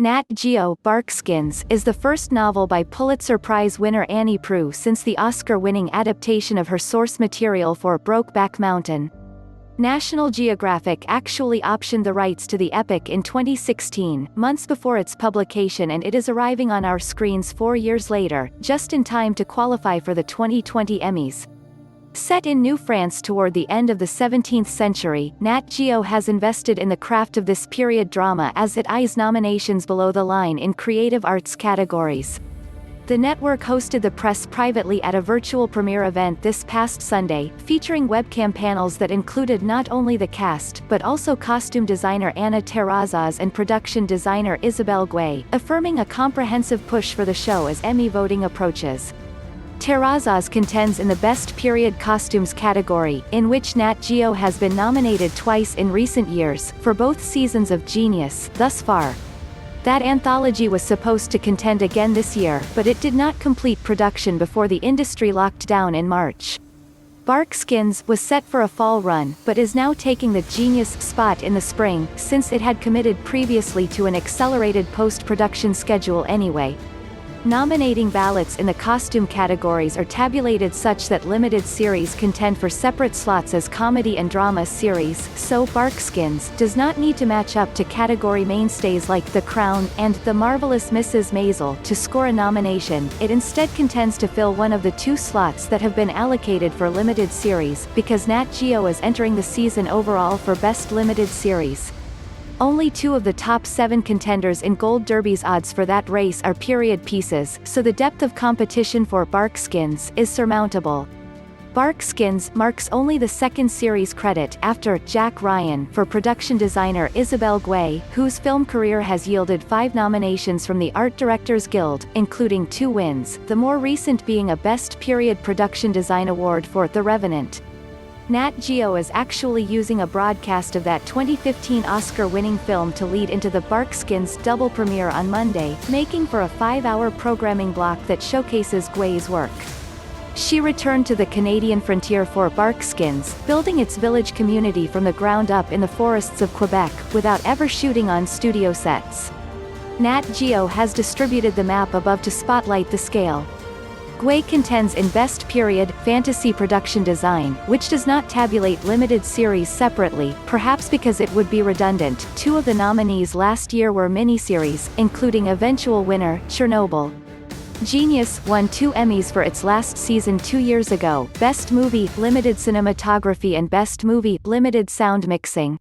Nat Geo, Barkskins, is the first novel by Pulitzer Prize winner Annie Proulx since the Oscar-winning adaptation of her source material for Brokeback Mountain. National Geographic actually optioned the rights to the epic in 2016, months before its publication, and it is arriving on our screens 4 years later, just in time to qualify for the 2020 Emmys. Set in New France toward the end of the 17th century, Nat Geo has invested in the craft of this period drama as it eyes nominations below the line in creative arts categories. The network hosted the press privately at a virtual premiere event this past Sunday, featuring webcam panels that included not only the cast but also costume designer Anna Terrazas and production designer Isabelle Guay, affirming a comprehensive push for the show as Emmy voting approaches. Terrazas contends in the Best Period Costumes category, in which Nat Geo has been nominated twice in recent years, for both seasons of Genius, thus far. That anthology was supposed to contend again this year, but it did not complete production before the industry locked down in March. Barkskins was set for a fall run, but is now taking the Genius spot in the spring, since it had committed previously to an accelerated post-production schedule anyway. Nominating ballots in the costume categories are tabulated such that limited series contend for separate slots as comedy and drama series, so Barkskins does not need to match up to category mainstays like The Crown and The Marvelous Mrs. Maisel to score a nomination. It instead contends to fill one of the 2 slots that have been allocated for limited series, because Nat Geo is entering the season overall for Best Limited Series. Only 2 of the top 7 contenders in Gold Derby's odds for that race are period pieces, so the depth of competition for Barkskins is surmountable. Barkskins marks only the 2nd series credit, after Jack Ryan, for production designer Isabelle Guay, whose film career has yielded 5 nominations from the Art Directors Guild, including 2 wins, the more recent being a Best Period Production Design Award for The Revenant. Nat Geo is actually using a broadcast of that 2015 Oscar-winning film to lead into the Barkskins double premiere on Monday, making for a 5-hour programming block that showcases Guay's work. She returned to the Canadian frontier for Barkskins, building its village community from the ground up in the forests of Quebec, without ever shooting on studio sets. Nat Geo has distributed the map above to spotlight the scale. Guay contends in Best Period Fantasy Production Design, which does not tabulate limited series separately, perhaps because it would be redundant. 2 of the nominees last year were miniseries, including eventual winner, Chernobyl. Genius won 2 Emmys for its last season 2 years ago, Best Movie, Limited Cinematography and Best Movie, Limited Sound Mixing.